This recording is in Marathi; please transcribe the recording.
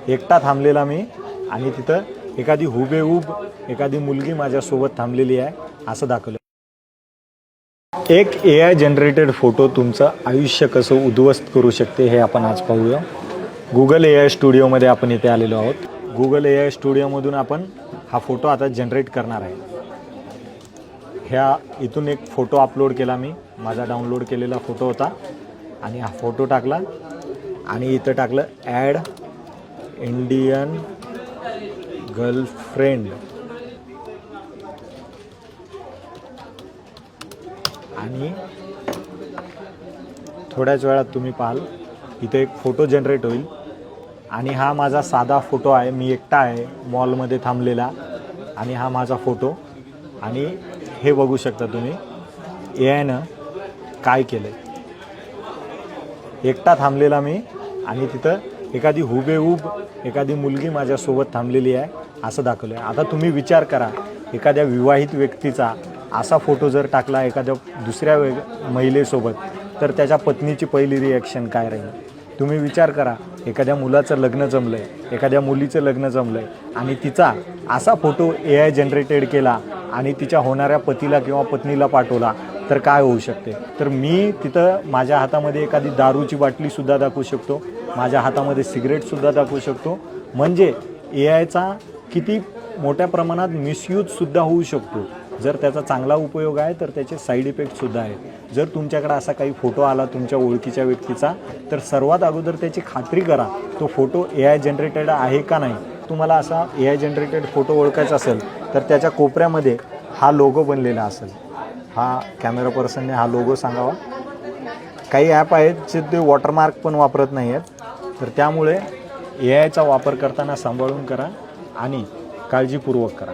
एकटा थांबलेला मी आणि तिथं एखादी हुबेहूब एखादी मुलगी माझ्यासोबत थांबलेली आहे असं दाखवलं। एक AI जनरेटेड फोटो तुमचं आयुष्य कसं उद्ध्वस्त करू शकते हे आपण आज पाहूया। Google AI स्टुडिओमध्ये आपण इथे आलेलो आहोत। Google AI स्टुडिओमधून आपण हा फोटो आता जनरेट करणार आहे। ह्या इथून एक फोटो अपलोड केला मी, माझा डाउनलोड केलेला फोटो होता आणि हा फोटो टाकला आणि इथं टाकलं ॲड इंडियन गर्लफ्रेंड आणि थोड्याच वेळात तुम्ही पाहाल इथे एक फोटो जनरेट होईल आणि हा माझा साधा फोटो आहे। मी एकटा आहे मॉलमध्ये थांबलेला आणि हा माझा फोटो आणि हे बघू शकता तुम्ही AIनं काय केलं। एकटा थांबलेला मी आणि तिथं एखादी हुबेहूब एखादी मुलगी माझ्यासोबत थांबलेली आहे असं दाखवलं आहे। आता तुम्ही विचार करा, एखाद्या विवाहित व्यक्तीचा असा फोटो जर टाकला एखाद्या दुसऱ्या महिलेसोबत तर त्याच्या पत्नीची पहिली रिॲक्शन काय राहील? तुम्ही विचार करा, एखाद्या मुलाचं लग्न जमलं आहे, एखाद्या मुलीचं लग्न जमलं आहे आणि तिचा असा फोटो AI जनरेटेड केला आणि तिच्या होणाऱ्या पतीला किंवा पत्नीला पाठवला तर काय होऊ शकते? तर मी तिथं माझ्या हातामध्ये एखादी दारूची बाटलीसुद्धा दाखवू शकतो, माझ्या हातामध्ये सिगरेटसुद्धा दाखवू शकतो। म्हणजे AIचा किती मोठ्या प्रमाणात मिसयूजसुद्धा होऊ शकतो। जर त्याचा चांगला उपयोग आहे तर त्याचे साईड इफेक्टसुद्धा आहेत। जर तुमच्याकडे असा काही फोटो आला तुमच्या ओळखीच्या व्यक्तीचा तर सर्वात अगोदर त्याची खात्री करा तो फोटो AI जनरेटेड आहे का नाही। तुम्हाला असा AI जनरेटेड फोटो ओळखायचा असेल तर त्याच्या कोपऱ्यामध्ये हा लोगो बनलेला असेल। हा कॅमेरा पर्सनने हा लोगो सांगावा। काही ॲप आहेत जे ते वॉटरमार्क पण वापरत नाही आहेत, तर त्यामुळे AIचा वापर करताना सांभाळून करा आणि काळजीपूर्वक करा।